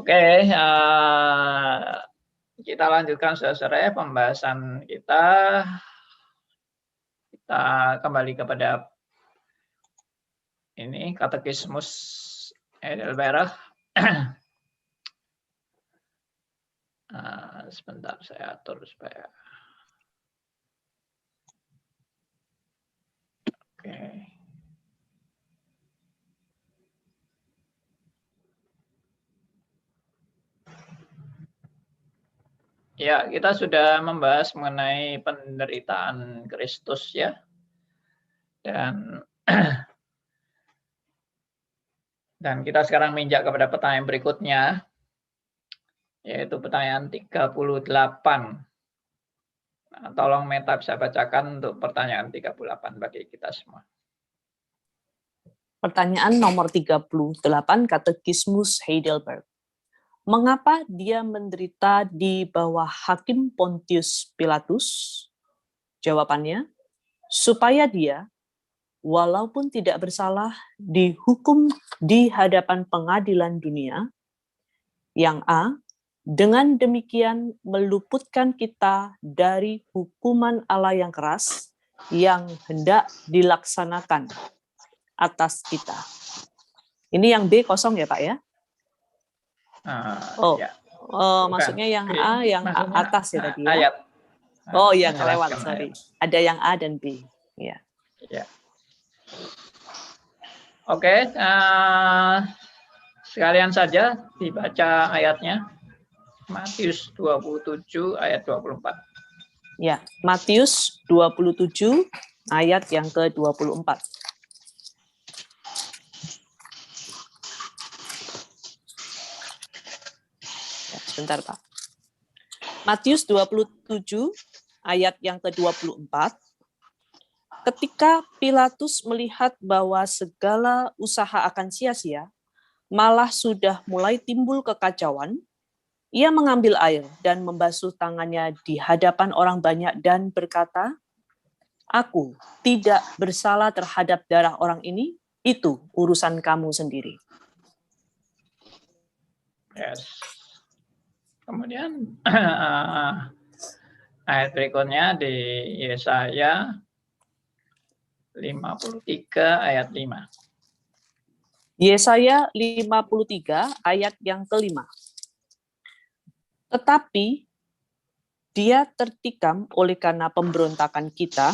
Oke, kita lanjutkan saudara-saudara pembahasan kita. Kita kembali kepada ini Katekismus Heidelberg. Sebentar saya atur supaya. Oke. Ya, kita sudah membahas mengenai penderitaan Kristus ya. Dan kita sekarang menginjak kepada pertanyaan berikutnya, yaitu pertanyaan 38. Nah, tolong Meta bisa bacakan untuk pertanyaan 38 bagi kita semua. Pertanyaan nomor 38, Katekismus Heidelberg. Mengapa dia menderita di bawah Hakim Pontius Pilatus? Jawabannya, supaya dia, walaupun tidak bersalah, dihukum di hadapan pengadilan dunia, yang A, dengan demikian meluputkan kita dari hukuman Allah yang keras yang hendak dilaksanakan atas kita. Ini yang B kosong ya Pak ya? Ya. Maksudnya yang A, yang atas ya tadi ya? Ayat. Oh iya, kelewat, sorry. Ada yang A dan B. Ya. Ya. Oke, sekalian saja dibaca ayatnya. Matius 27 ayat 24. Ya, Matius 27 ayat yang ke-24. Sebentar, Pak. Matius 27 ayat yang ke-24. Ketika Pilatus melihat bahwa segala usaha akan sia-sia, malah sudah mulai timbul kekacauan, ia mengambil air dan membasuh tangannya di hadapan orang banyak dan berkata, "Aku tidak bersalah terhadap darah orang ini, itu urusan kamu sendiri." Yes. Kemudian ayat berikutnya di Yesaya 53 ayat 5. Yesaya 53 ayat yang ke-5. Tetapi dia tertikam oleh karena pemberontakan kita,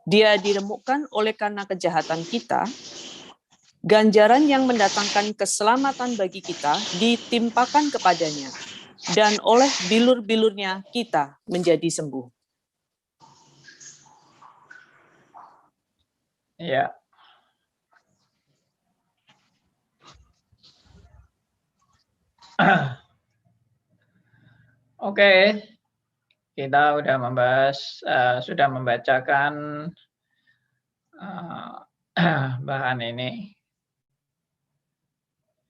dia diremukkan oleh karena kejahatan kita, ganjaran yang mendatangkan keselamatan bagi kita ditimpakan kepadanya, dan oleh bilur-bilurnya kita menjadi sembuh. Ya. Oke, kita sudah membahas, sudah membacakan bahan ini.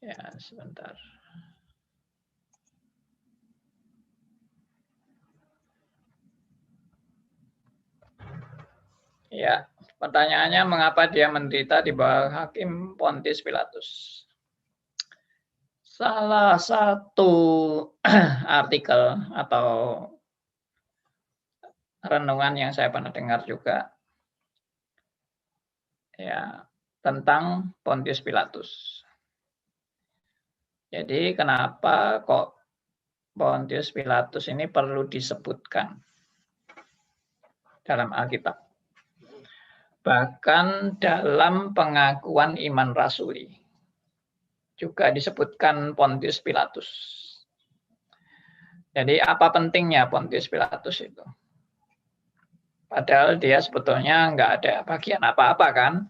Ya, sebentar. Ya, pertanyaannya mengapa dia menderita di bawah Hakim Pontius Pilatus? Salah satu artikel atau renungan yang saya pernah dengar juga ya tentang Pontius Pilatus. Jadi kenapa kok Pontius Pilatus ini perlu disebutkan dalam Alkitab? Bahkan dalam pengakuan iman rasuli juga disebutkan Pontius Pilatus. Jadi apa pentingnya Pontius Pilatus itu? Padahal dia sebetulnya nggak ada bagian apa-apa kan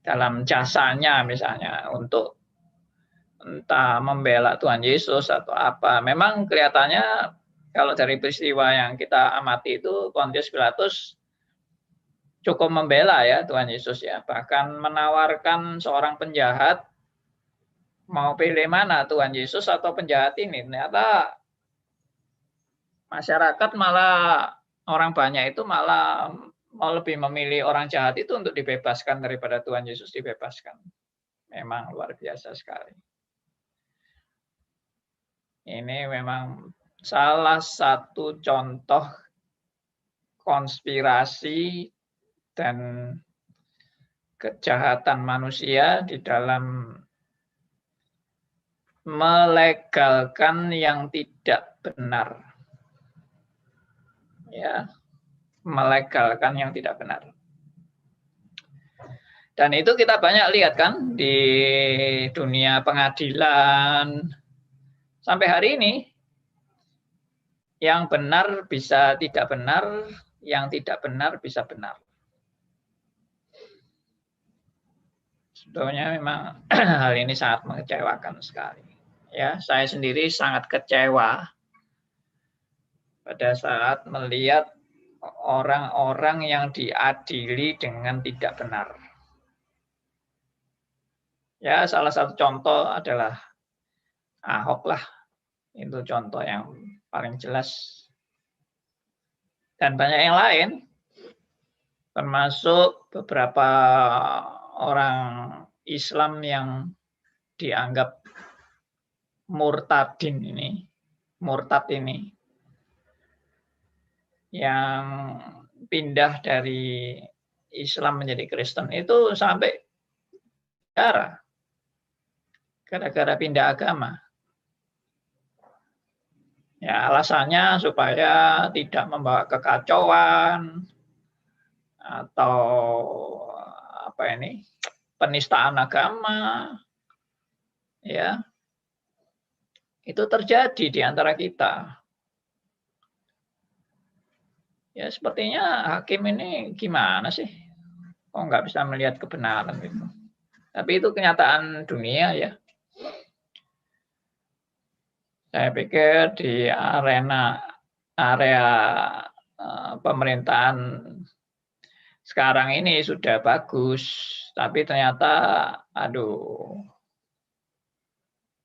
dalam jasanya misalnya untuk entah membela Tuhan Yesus atau apa. Memang kelihatannya kalau dari peristiwa yang kita amati itu Pontius Pilatus cukup membela ya Tuhan Yesus ya. Bahkan menawarkan seorang penjahat mau pilih mana Tuhan Yesus atau penjahat ini. Ternyata masyarakat malah orang banyak itu malah mau lebih memilih orang jahat itu untuk dibebaskan daripada Tuhan Yesus dibebaskan. Memang luar biasa sekali. Ini memang salah satu contoh konspirasi dan kejahatan manusia di dalam melegalkan yang tidak benar. Ya, melegalkan yang tidak benar. Dan itu kita banyak lihat kan di dunia pengadilan sampai hari ini. Yang benar bisa tidak benar, yang tidak benar bisa benar. Sebetulnya memang hal ini sangat mengecewakan sekali. Ya, saya sendiri sangat kecewa pada saat melihat orang-orang yang diadili dengan tidak benar. Ya, salah satu contoh adalah Ahok lah. Itu contoh yang paling jelas. Dan banyak yang lain, termasuk beberapa orang Islam yang dianggap murtad ini, yang pindah dari Islam menjadi Kristen itu sampai gara-gara pindah agama. Ya, alasannya supaya tidak membawa kekacauan atau penistaan agama. Ya. Itu terjadi di antara kita. Ya, sepertinya hakim ini gimana sih? Kok nggak bisa melihat kebenaran gitu. Tapi itu kenyataan dunia ya. Saya pikir di area pemerintahan sekarang ini sudah bagus, tapi ternyata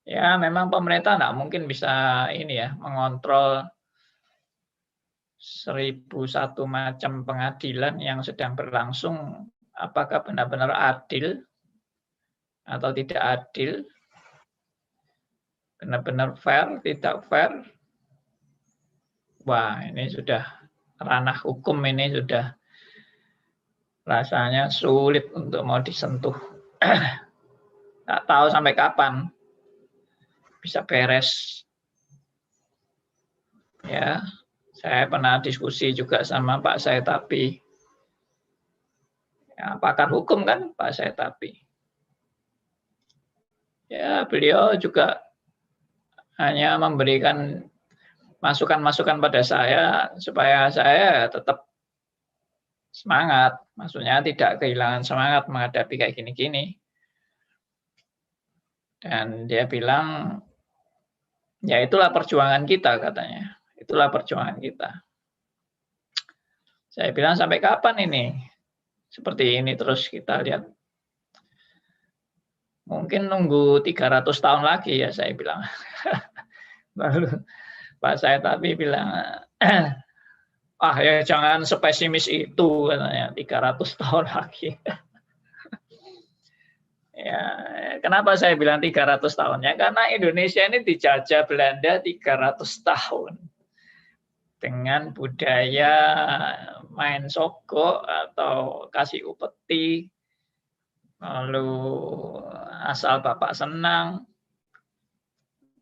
ya memang pemerintah nggak mungkin bisa mengontrol 1001 macam pengadilan yang sedang berlangsung, apakah benar-benar adil atau tidak adil, benar-benar fair, tidak fair. Wah, ini sudah ranah hukum, ini sudah rasanya sulit untuk mau disentuh. Nggak tahu sampai kapan bisa beres. Ya, saya pernah diskusi juga sama Pak Saetapi. Ya, pakar hukum kan Pak Saetapi. Ya, beliau juga hanya memberikan masukan-masukan pada saya supaya saya tetap semangat. Maksudnya tidak kehilangan semangat menghadapi kayak gini-gini. Dan dia bilang, ya itulah perjuangan kita katanya. Itulah perjuangan kita. Saya bilang sampai kapan ini? Seperti ini terus kita lihat. Mungkin nunggu 300 tahun lagi ya saya bilang. Lalu Pak Saetapi bilang, ya jangan sepesimis itu katanya, 300 tahun lagi. Ya, kenapa saya bilang 300 tahun? Ya, karena Indonesia ini dijajah Belanda 300 tahun. Dengan budaya main sogok atau kasih upeti, lalu asal bapak senang.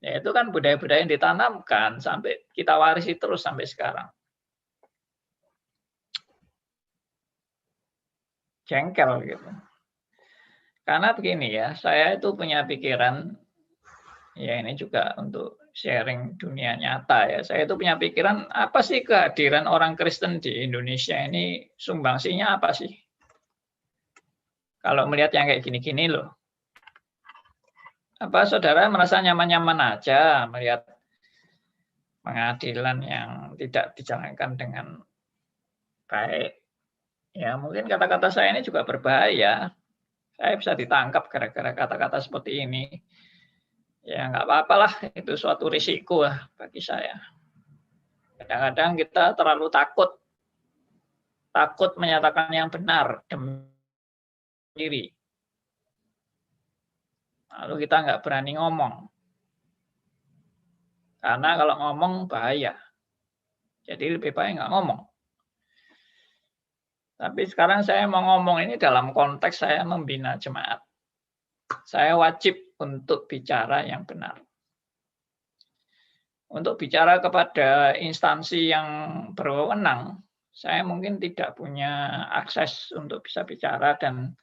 Ya, itu kan budaya-budaya yang ditanamkan sampai kita warisi terus sampai sekarang. Jengkel gitu. Karena begini ya, saya itu punya pikiran, ya ini juga untuk sharing dunia nyata ya. Saya itu punya pikiran, apa sih kehadiran orang Kristen di Indonesia ini sumbangsinya apa sih? Kalau melihat yang kayak gini-gini loh. Apa saudara merasa nyaman-nyaman aja melihat pengadilan yang tidak dijalankan dengan baik? Ya mungkin kata-kata saya ini juga berbahaya. Saya bisa ditangkap gara-gara kata-kata seperti ini. Ya nggak apa-apalah, itu suatu risiko lah bagi saya. Kadang-kadang kita terlalu takut menyatakan yang benar demi diri. Lalu kita nggak berani ngomong. Karena kalau ngomong bahaya. Jadi lebih baik nggak ngomong. Tapi sekarang saya mau ngomong ini dalam konteks saya membina jemaat. Saya wajib untuk bicara yang benar. Untuk bicara kepada instansi yang berwenang, saya mungkin tidak punya akses untuk bisa bicara dan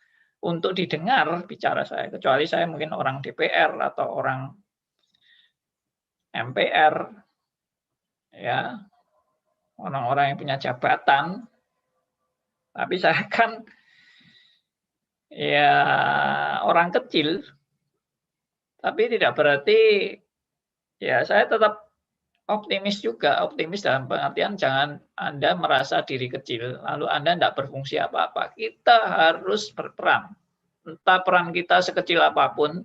untuk didengar bicara saya. Kecuali saya mungkin orang DPR atau orang MPR, ya, orang-orang yang punya jabatan. Tapi saya kan ya orang kecil, tapi tidak berarti ya saya tetap optimis juga. Optimis dalam pengertian jangan Anda merasa diri kecil, lalu Anda tidak berfungsi apa-apa. Kita harus berperan. Entah peran kita sekecil apapun,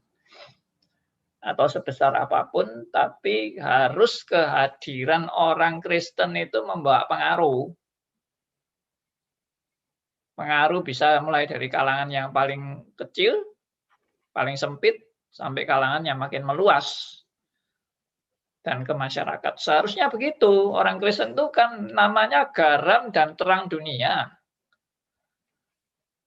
atau sebesar apapun, tapi harus kehadiran orang Kristen itu membawa pengaruh. Pengaruh bisa mulai dari kalangan yang paling kecil, paling sempit, sampai kalangan yang makin meluas. Dan ke masyarakat. Seharusnya begitu. Orang Kristen itu kan namanya garam dan terang dunia.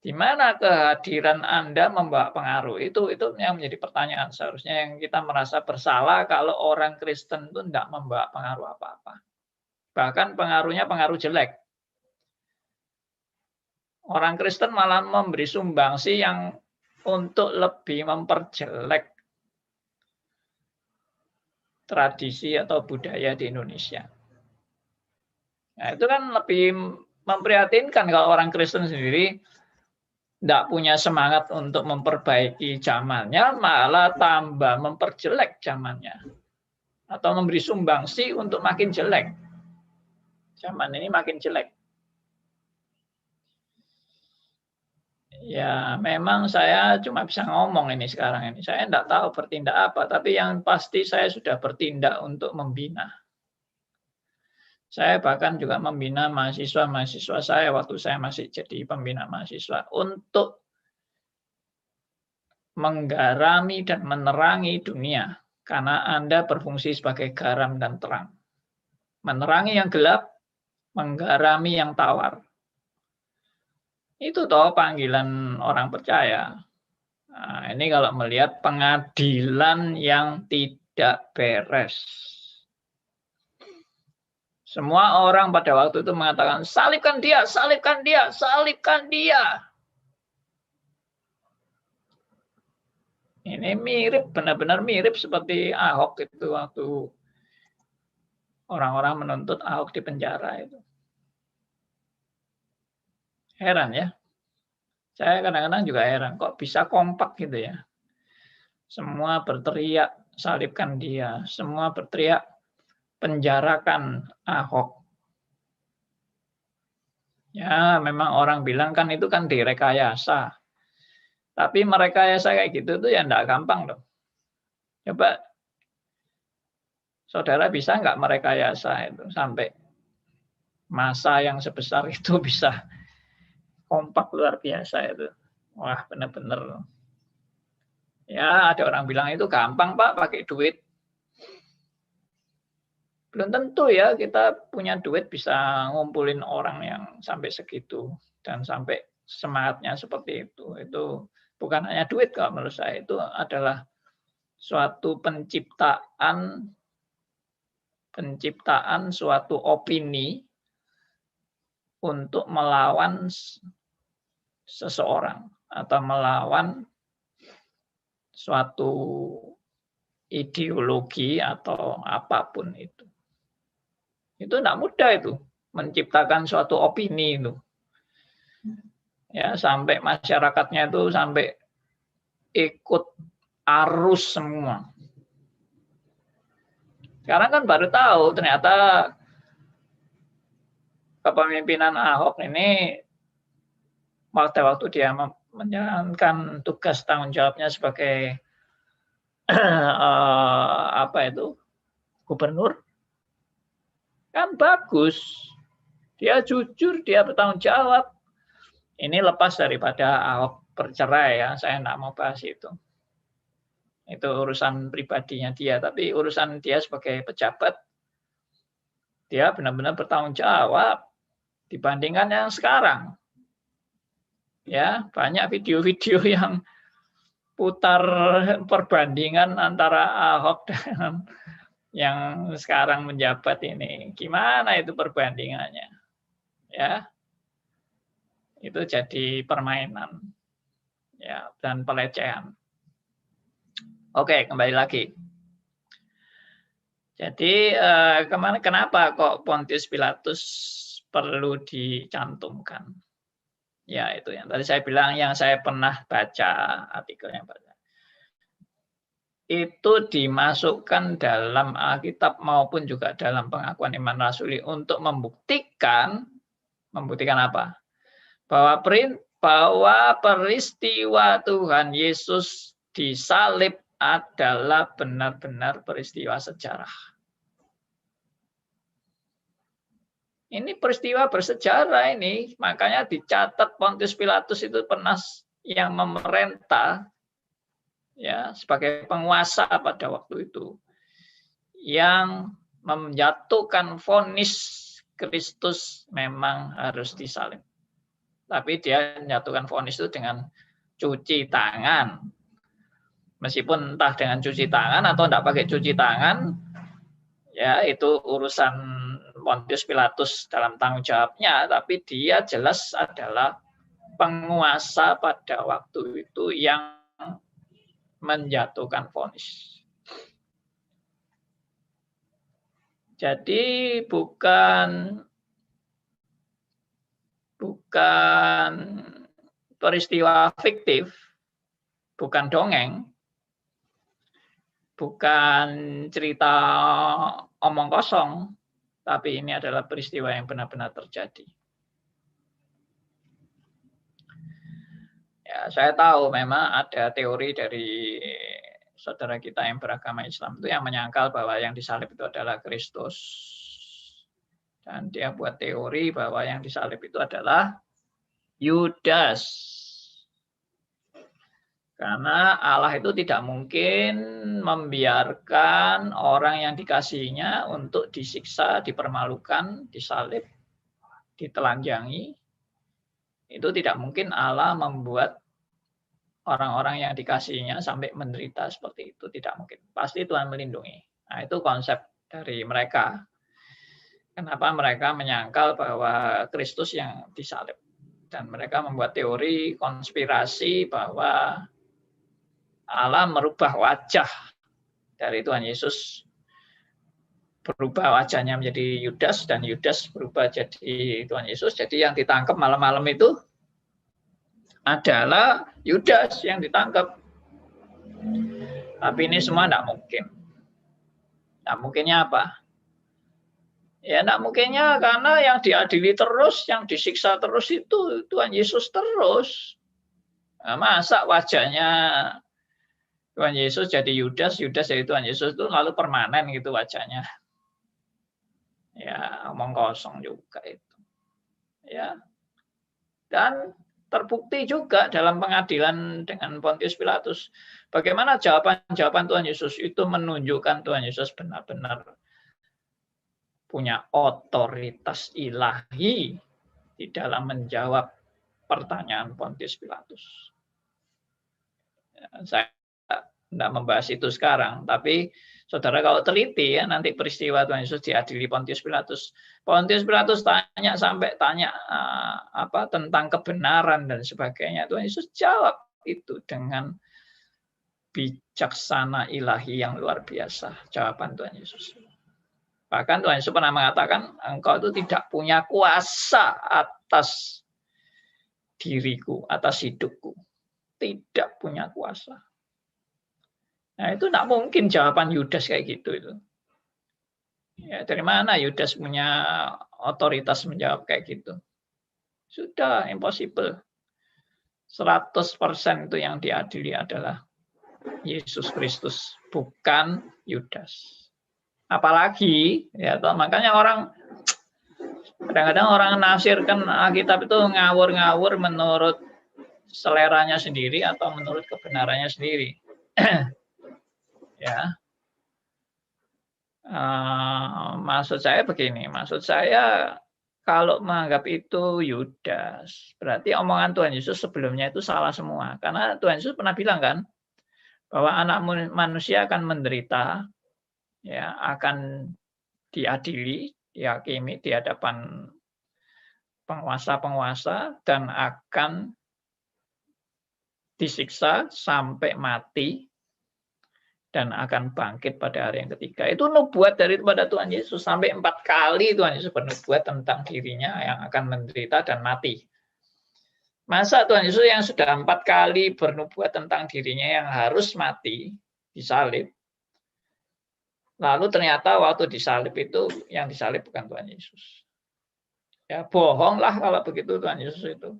Di mana kehadiran Anda membawa pengaruh? Itu yang menjadi pertanyaan. Seharusnya yang kita merasa bersalah kalau orang Kristen itu tidak membawa pengaruh apa-apa. Bahkan pengaruhnya pengaruh jelek. Orang Kristen malah memberi sumbangsi yang untuk lebih memperjelek tradisi atau budaya di Indonesia. Nah, itu kan lebih memprihatinkan kalau orang Kristen sendiri tidak punya semangat untuk memperbaiki zamannya, malah tambah memperjelek zamannya. Atau memberi sumbangsi untuk makin jelek. Zaman ini makin jelek. Ya, memang saya cuma bisa ngomong ini sekarang ini. Saya tidak tahu bertindak apa, tapi yang pasti saya sudah bertindak untuk membina. Saya bahkan juga membina mahasiswa-mahasiswa saya waktu saya masih jadi pembina mahasiswa untuk menggarami dan menerangi dunia. Karena Anda berfungsi sebagai garam dan terang. Menerangi yang gelap, menggarami yang tawar. Itu toh panggilan orang percaya. Nah, ini kalau melihat pengadilan yang tidak beres. Semua orang pada waktu itu mengatakan, salibkan dia, salibkan dia, salibkan dia. Ini mirip, benar-benar mirip seperti Ahok itu waktu orang-orang menuntut Ahok di penjara itu. Heran ya. Saya kadang-kadang juga heran, kok bisa kompak gitu ya. Semua berteriak, salibkan dia. Semua berteriak, penjarakan Ahok. Ya, memang orang bilang kan itu kan direkayasa. Tapi merekayasa kayak gitu tuh ya enggak gampang loh. Coba saudara bisa nggak merekayasa itu sampai masa yang sebesar itu bisa kompak luar biasa itu. Wah, benar-benar. Ya, ada orang bilang itu gampang, Pak, pakai duit. Belum tentu ya kita punya duit bisa ngumpulin orang yang sampai segitu dan sampai semangatnya seperti itu. Itu bukan hanya duit kalau menurut saya, itu adalah suatu penciptaan suatu opini untuk melawan seseorang atau melawan suatu ideologi atau apapun itu. Itu tidak mudah itu, menciptakan suatu opini itu. Ya, sampai masyarakatnya itu sampai ikut arus semua. Sekarang kan baru tahu ternyata kepemimpinan Ahok ini waktu dia menjalankan tugas tanggung jawabnya sebagai gubernur, kan bagus. Dia jujur, dia bertanggung jawab. Ini lepas daripada Ahok bercerai ya, saya tidak mau bahas itu. Itu urusan pribadinya dia, tapi urusan dia sebagai pejabat, dia benar-benar bertanggung jawab dibandingkan yang sekarang. Ya, banyak video-video yang putar perbandingan antara Ahok dengan yang sekarang menjabat ini. Gimana itu perbandingannya? Ya, itu jadi permainan, ya, dan pelecehan. Oke, kembali lagi. Jadi kenapa kok Pontius Pilatus perlu dicantumkan? Ya, itu yang tadi saya bilang, yang saya pernah baca artikelnya, itu dimasukkan dalam Alkitab maupun juga dalam pengakuan iman rasuli untuk membuktikan apa? Bahwa peristiwa Tuhan Yesus disalib adalah benar-benar peristiwa sejarah. Ini peristiwa bersejarah ini, makanya dicatat Pontius Pilatus itu pernah yang memerintah, ya, sebagai penguasa pada waktu itu, yang menjatuhkan vonis Kristus memang harus disalib. Tapi dia menjatuhkan vonis itu dengan cuci tangan. Meskipun entah dengan cuci tangan atau tidak pakai cuci tangan, ya itu urusan Pontius Pilatus dalam tanggung jawabnya, tapi dia jelas adalah penguasa pada waktu itu yang menjatuhkan vonis. Jadi bukan peristiwa fiktif, bukan dongeng, bukan cerita omong kosong, tapi ini adalah peristiwa yang benar-benar terjadi. Ya, saya tahu memang ada teori dari saudara kita yang beragama Islam itu yang menyangkal bahwa yang disalib itu adalah Kristus. Dan dia buat teori bahwa yang disalib itu adalah Yudas. Karena Allah itu tidak mungkin membiarkan orang yang dikasihinya untuk disiksa, dipermalukan, disalib, ditelanjangi. Itu tidak mungkin Allah membuat orang-orang yang dikasihinya sampai menderita seperti itu. Tidak mungkin. Pasti Tuhan melindungi. Nah, itu konsep dari mereka. Kenapa mereka menyangkal bahwa Kristus yang disalib. Dan mereka membuat teori konspirasi bahwa Allah merubah wajah dari Tuhan Yesus, berubah wajahnya menjadi Yudas, dan Yudas berubah jadi Tuhan Yesus. Jadi yang ditangkap malam-malam itu adalah Yudas yang ditangkap. Tapi ini semua tidak mungkin. Tidak mungkinnya apa? Ya tidak mungkinnya karena yang diadili terus, yang disiksa terus itu Tuhan Yesus terus. Nah, masa wajahnya Tuhan Yesus jadi Yudas, Yudas jadi Tuhan Yesus itu lalu permanen gitu wajahnya. Ya, omong kosong juga itu. Ya. Dan terbukti juga dalam pengadilan dengan Pontius Pilatus. Bagaimana jawaban Tuhan Yesus itu menunjukkan Tuhan Yesus benar-benar punya otoritas ilahi di dalam menjawab pertanyaan Pontius Pilatus. Ya, saya tidak membahas itu sekarang, tapi saudara kalau teliti ya nanti peristiwa Tuhan Yesus diadili Pontius Pilatus. Pontius Pilatus tanya tentang kebenaran dan sebagainya. Tuhan Yesus jawab itu dengan bijaksana ilahi yang luar biasa. Jawaban Tuhan Yesus. Bahkan Tuhan Yesus pernah mengatakan, engkau itu tidak punya kuasa atas diriku, atas hidupku. Tidak punya kuasa. Nah, itu tidak mungkin jawaban Yudas kayak gitu itu. Ya, dari mana Yudas punya otoritas menjawab kayak gitu? Sudah impossible. 100% itu yang diadili adalah Yesus Kristus, bukan Yudas. Apalagi, ya makanya kadang-kadang orang menafsirkan Alkitab itu ngawur-ngawur menurut seleranya sendiri atau menurut kebenarannya sendiri. ya. Maksud saya begini, maksud saya kalau menganggap itu Yudas, berarti omongan Tuhan Yesus sebelumnya itu salah semua. Karena Tuhan Yesus pernah bilang kan, bahwa anak manusia akan menderita, ya, akan diadili, dihakimi di hadapan penguasa-penguasa, dan akan disiksa sampai mati, dan akan bangkit pada hari yang ketiga. Itu nubuat daripada Tuhan Yesus. Sampai 4 kali Tuhan Yesus bernubuat tentang dirinya yang akan menderita dan mati. Masa Tuhan Yesus yang sudah 4 kali bernubuat tentang dirinya yang harus mati, disalib, lalu ternyata waktu disalib itu, yang disalib bukan Tuhan Yesus. Ya, bohonglah kalau begitu Tuhan Yesus itu.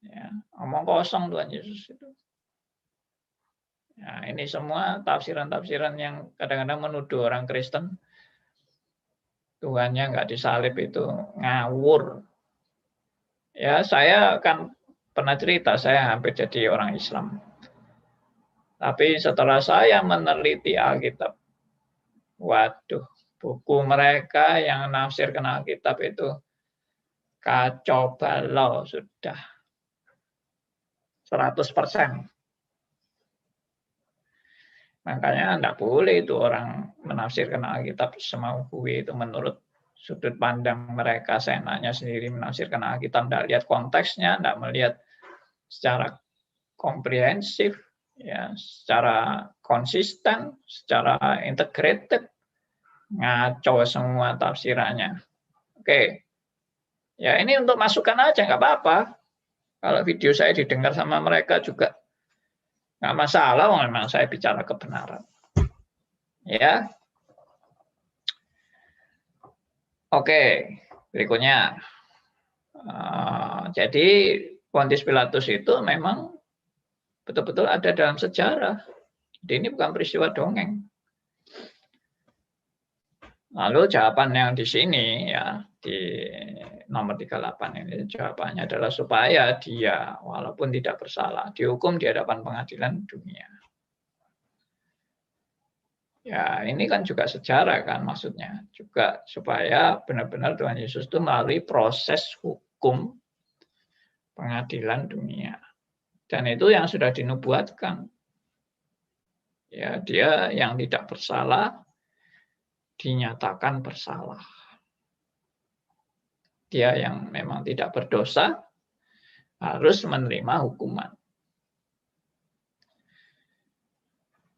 Ya, omong kosong Tuhan Yesus itu. Nah, ini semua tafsiran-tafsiran yang kadang-kadang menuduh orang Kristen Tuhannya nggak disalib itu ngawur. Ya, saya kan pernah cerita, saya hampir jadi orang Islam. Tapi setelah saya meneliti Alkitab, waduh, buku mereka yang nafsirkan Alkitab itu kacau balau sudah 100%. Makanya enggak boleh itu orang menafsirkan Alkitab semau gue itu menurut sudut pandang mereka, seenaknya sendiri menafsirkan Alkitab, enggak lihat konteksnya, enggak melihat secara komprehensif, ya, secara konsisten, secara integrated, ngaco semua tafsirannya. Oke, ya ini untuk masukan aja nggak apa-apa. Kalau video saya didengar sama mereka juga nggak masalah, memang saya bicara kebenaran. Ya, oke, berikutnya. Jadi Pontius Pilatus itu memang betul-betul ada dalam sejarah. Jadi ini bukan peristiwa dongeng. Lalu jawaban yang di sini, ya, di nomor 38 ini jawabannya adalah supaya dia walaupun tidak bersalah dihukum di hadapan pengadilan dunia. Ya, ini kan juga sejarah kan maksudnya. Juga supaya benar-benar Tuhan Yesus itu melalui proses hukum pengadilan dunia. Dan itu yang sudah dinubuatkan. Ya, dia yang tidak bersalah dinyatakan bersalah. Dia yang memang tidak berdosa harus menerima hukuman.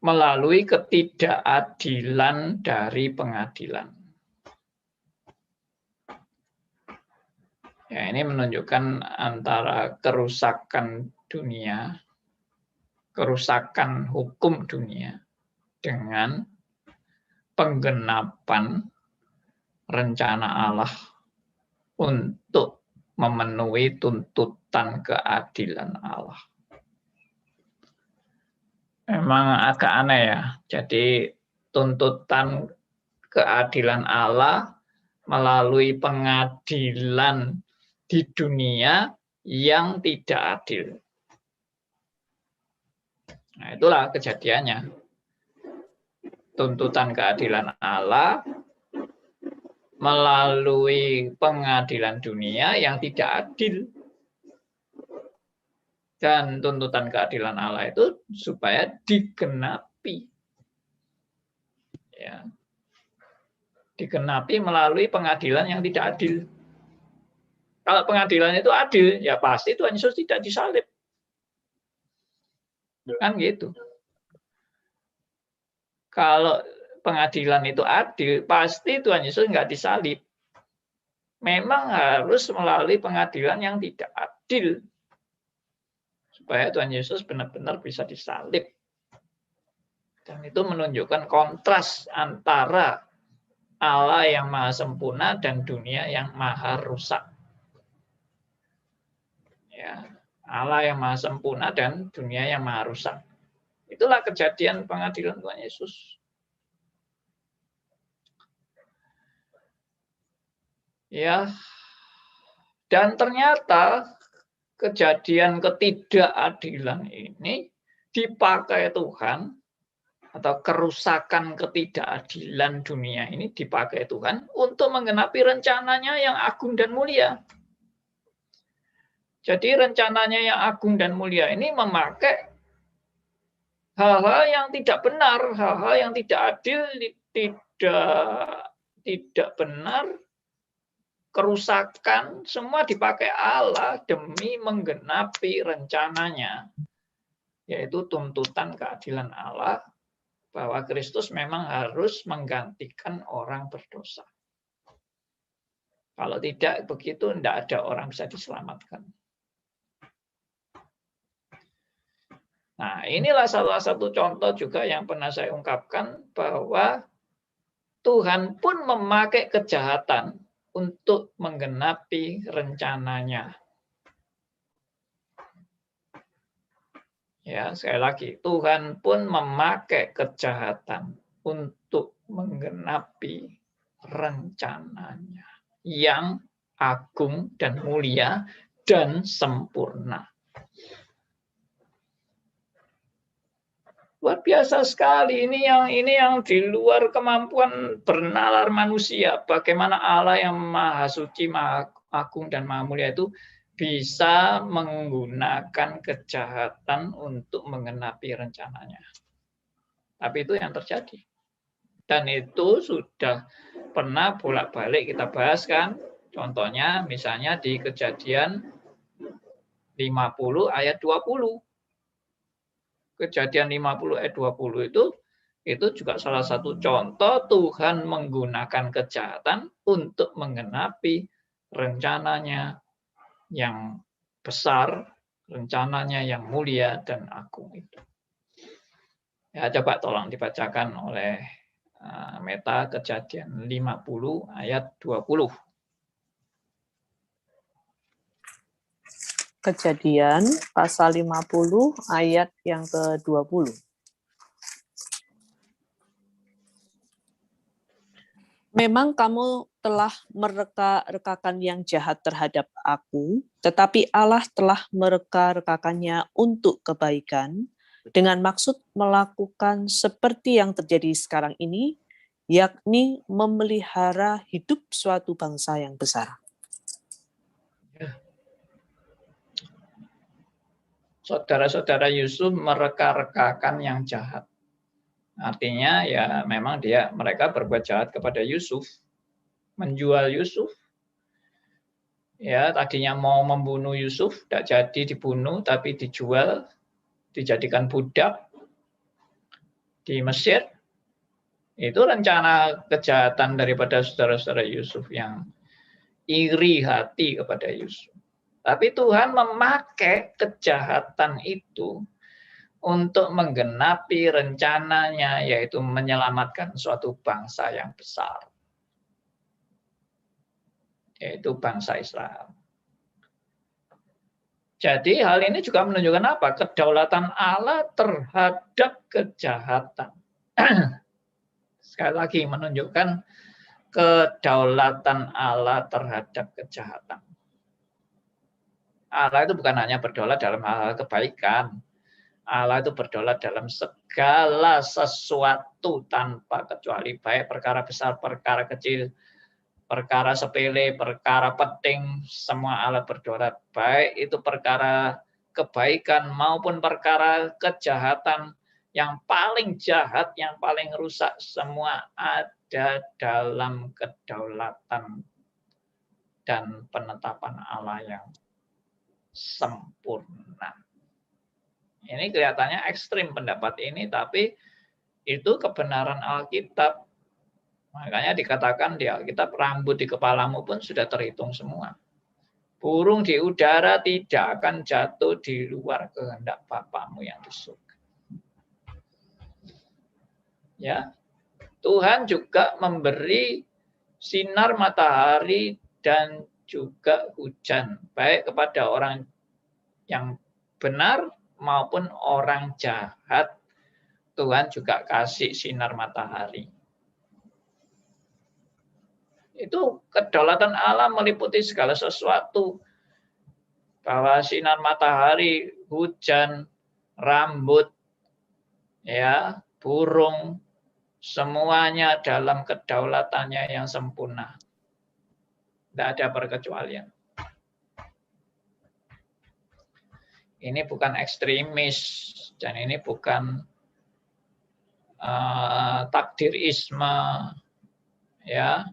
Melalui ketidakadilan dari pengadilan. Ya, ini menunjukkan antara kerusakan dunia, kerusakan hukum dunia dengan penggenapan rencana Allah untuk memenuhi tuntutan keadilan Allah. Memang agak aneh ya. Jadi tuntutan keadilan Allah melalui pengadilan di dunia yang tidak adil. Nah, itulah kejadiannya. Tuntutan keadilan Allah melalui pengadilan dunia yang tidak adil. Dan tuntutan keadilan Allah itu supaya digenapi. Ya. Digenapi melalui pengadilan yang tidak adil. Kalau pengadilan itu adil, ya pasti Tuhan Yesus tidak disalib. Kan gitu. Kalau pengadilan itu adil, pasti Tuhan Yesus nggak disalib. Memang harus melalui pengadilan yang tidak adil. Supaya Tuhan Yesus benar-benar bisa disalib. Dan itu menunjukkan kontras antara Allah yang maha sempurna dan dunia yang maha rusak. Ya, Allah yang maha sempurna dan dunia yang maha rusak. Itulah kejadian pengadilan Tuhan Yesus. Ya, dan ternyata kejadian ketidakadilan ini dipakai Tuhan atau kerusakan ketidakadilan dunia ini dipakai Tuhan untuk menggenapi rencananya yang agung dan mulia. Jadi rencananya yang agung dan mulia ini memakai hal-hal yang tidak benar, hal-hal yang tidak adil, tidak benar, kerusakan, semua dipakai Allah demi menggenapi rencananya, yaitu tuntutan keadilan Allah bahwa Kristus memang harus menggantikan orang berdosa. Kalau tidak begitu, tidak ada orang bisa diselamatkan. Nah, inilah salah satu contoh juga yang pernah saya ungkapkan bahwa Tuhan pun memakai kejahatan untuk menggenapi rencananya. Ya, sekali lagi, Tuhan pun memakai kejahatan untuk menggenapi rencananya yang agung dan mulia dan sempurna. Luar biasa sekali, ini yang di luar kemampuan bernalar manusia. Bagaimana Allah yang maha suci, maha agung dan maha mulia itu bisa menggunakan kejahatan untuk menggenapi rencananya. Tapi itu yang terjadi. Dan itu sudah pernah bolak-balik kita bahas kan. Contohnya misalnya di Kejadian 50 ayat 20. Kejadian 50 ayat 20 itu juga salah satu contoh Tuhan menggunakan kejahatan untuk menggenapi rencananya yang besar, rencananya yang mulia dan agung itu. Ya, coba tolong dibacakan oleh Meta Kejadian 50 ayat 20. Kejadian pasal 50 ayat yang ke-20. Memang kamu telah mereka-rekakan yang jahat terhadap aku, tetapi Allah telah mereka-rekakannya untuk kebaikan, dengan maksud melakukan seperti yang terjadi sekarang ini, yakni memelihara hidup suatu bangsa yang besar. Saudara-saudara Yusuf mereka-rekakan yang jahat. Artinya ya memang mereka berbuat jahat kepada Yusuf, menjual Yusuf. Ya, tadinya mau membunuh Yusuf, tidak jadi dibunuh, tapi dijual, dijadikan budak di Mesir. Itu rencana kejahatan daripada saudara-saudara Yusuf yang iri hati kepada Yusuf. Tapi Tuhan memakai kejahatan itu untuk menggenapi rencananya, yaitu menyelamatkan suatu bangsa yang besar, yaitu bangsa Israel. Jadi hal ini juga menunjukkan apa? Kedaulatan Allah terhadap kejahatan. Sekali lagi menunjukkan kedaulatan Allah terhadap kejahatan. Allah itu bukan hanya berdaulat dalam hal-hal kebaikan. Allah itu berdaulat dalam segala sesuatu tanpa kecuali, baik perkara besar, perkara kecil, perkara sepele, perkara penting, semua Allah berdaulat. Baik itu perkara kebaikan maupun perkara kejahatan, yang paling jahat, yang paling rusak, semua ada dalam kedaulatan dan penetapan Allah yang sempurna. Ini kelihatannya ekstrim pendapat ini, tapi itu kebenaran Alkitab. Makanya dikatakan di Alkitab, rambut di kepalamu pun sudah terhitung semua. Burung di udara tidak akan jatuh di luar kehendak Bapamu yang di surga. Ya, Tuhan juga memberi sinar matahari dan juga hujan, baik kepada orang yang benar maupun orang jahat. Tuhan juga kasih sinar matahari. Itu kedaulatan Allah meliputi segala sesuatu. Bahwa sinar matahari, hujan, rambut, ya, burung, semuanya dalam kedaulatannya yang sempurna. Tidak ada perkecualian. Ini bukan ekstremis, dan ini bukan takdirisme, ya.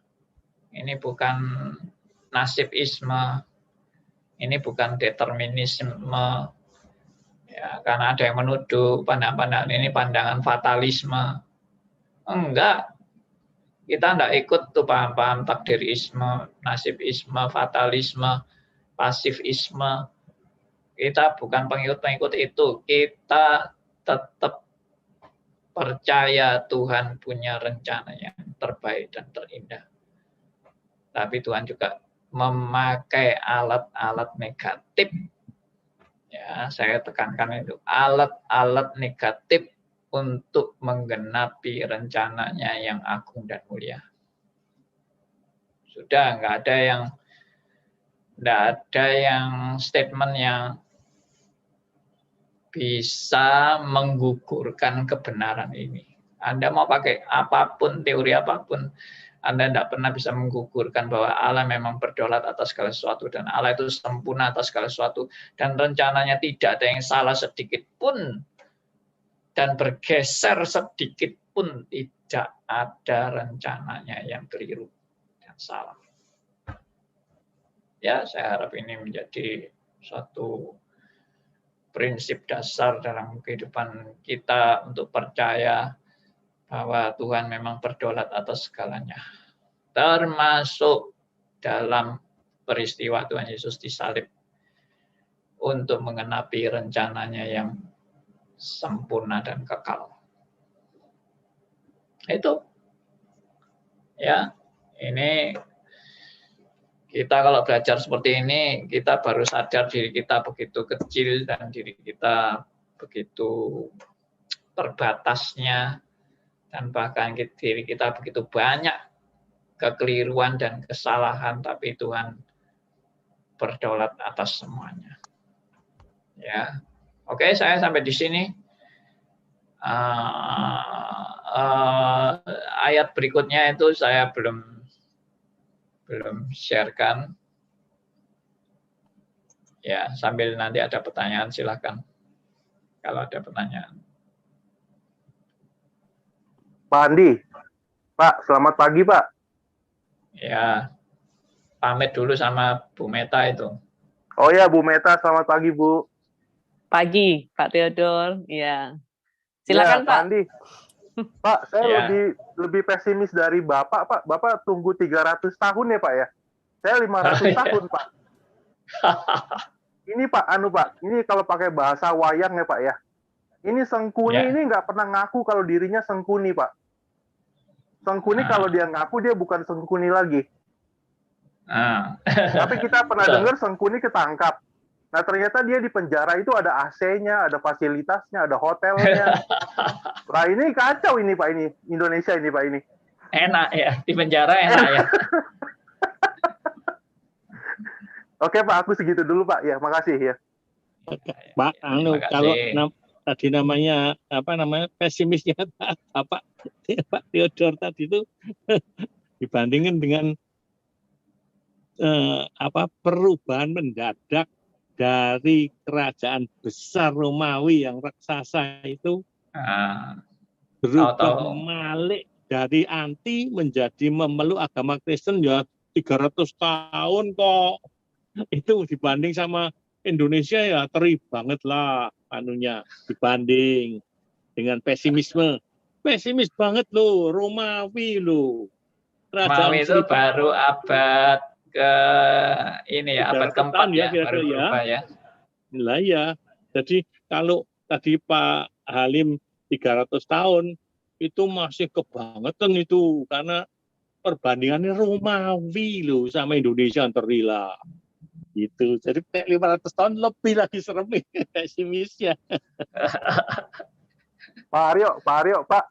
Ini bukan nasibisme, ini bukan determinisme, ya. Karena ada yang menuduh pandangan-pandangan ini pandangan fatalisme. Enggak, kita enggak ikut tuh paham-paham takdirisme, nasibisme, fatalisme, pasifisme. Kita bukan pengikut-pengikut itu. Kita tetap percaya Tuhan punya rencana yang terbaik dan terindah. Tapi Tuhan juga memakai alat-alat negatif. Ya, saya tekankan itu, alat-alat negatif untuk menggenapi rencananya yang agung dan mulia. Sudah nggak ada yang statement yang bisa menggugurkan kebenaran ini. Anda mau pakai apapun, teori apapun, Anda tidak pernah bisa menggugurkan bahwa Allah memang berdaulat atas segala sesuatu, dan Allah itu sempurna atas segala sesuatu, dan rencananya tidak ada yang salah sedikit pun, dan bergeser sedikit pun tidak ada rencananya yang keliru dan salah. Ya, saya harap ini menjadi suatu prinsip dasar dalam kehidupan kita untuk percaya bahwa Tuhan memang berdaulat atas segalanya. Termasuk dalam peristiwa Tuhan Yesus disalib untuk menggenapi rencananya yang sempurna dan kekal. Itu. Ya, ini kita kalau belajar seperti ini, kita baru sadar diri kita begitu kecil dan diri kita begitu terbatasnya, dan bahkan diri kita begitu banyak kekeliruan dan kesalahan, tapi Tuhan berdaulat atas semuanya. Ya, oke, saya sampai di sini. Ayat berikutnya itu saya belum sharekan. Ya, sambil nanti ada pertanyaan silakan. Kalau ada pertanyaan. Pak Andi, Pak, selamat pagi, Pak. Ya, pamit dulu sama Bu Meta itu. Oh ya, Bu Meta, selamat pagi, Bu. Pagi, Pak Theodor. Ya, silakan, ya, Pak. Pak Andi. Pak, saya Ya. lebih pesimis dari Bapak, Pak. Bapak tunggu 300 tahun ya, Pak ya? Saya 500 tahun, Pak. Ini Pak, Pak, ini kalau pakai bahasa wayang ya, Pak ya. Ini Sengkuni ini nggak pernah ngaku kalau dirinya Sengkuni, Pak. Sengkuni kalau dia ngaku, dia bukan Sengkuni lagi. Tapi kita pernah dengar Sengkuni ketangkap. Nah, ternyata dia di penjara itu ada AC-nya, ada fasilitasnya, ada hotelnya. Nah, ini kacau ini, Pak, ini. Indonesia ini, Pak, ini. Enak ya, di penjara enak ya. Oke, Pak, aku segitu dulu, Pak. Ya, makasih ya. Pak, kalau tadi namanya pesimisnya Pak Theodor tadi itu dibandingin dengan perubahan mendadak dari kerajaan besar Romawi yang raksasa itu berubah malik dari anti menjadi memeluk agama Kristen ya 300 tahun kok. Itu dibanding sama Indonesia ya teri banget lah anunya dibanding dengan pesimisme. Pesimis banget loh, Romawi loh. Romawi itu baru abad ke ini ya, abad keempat ya, baru berubah ya. Lah ya. Jadi kalau tadi Pak Halim 300 tahun itu masih kebangetan itu karena perbandingannya Romawi loh sama Indonesia terila. Gitu. Jadi 500 tahun lebih lagi serem pesimisnya. Pak Aryo, Pak.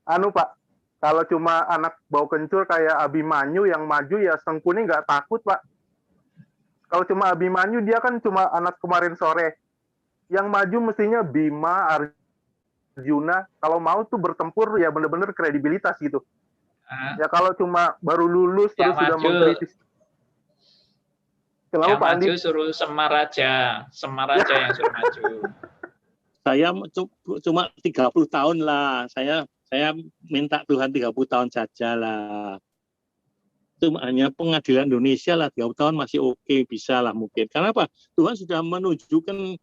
Pak, kalau cuma anak bau kencur kayak Abimanyu yang maju ya Sengkuni nggak takut, Pak. Kalau cuma Abimanyu dia kan cuma anak kemarin sore. Yang maju mestinya Bima, Arjuna, kalau mau tuh bertempur ya bener-bener kredibilitas gitu. Ah, Ya kalau cuma baru lulus yang terus sudah maju, mengkritis. Kenapa yang Pak Andi? maju suruh Semar aja yang suruh maju. Saya cuma 30 tahun lah. Saya minta Tuhan 30 tahun saja lah. Itu hanya pengadilan Indonesia lah, 30 tahun masih oke, bisa lah mungkin. Karena apa? Tuhan sudah menunjukkan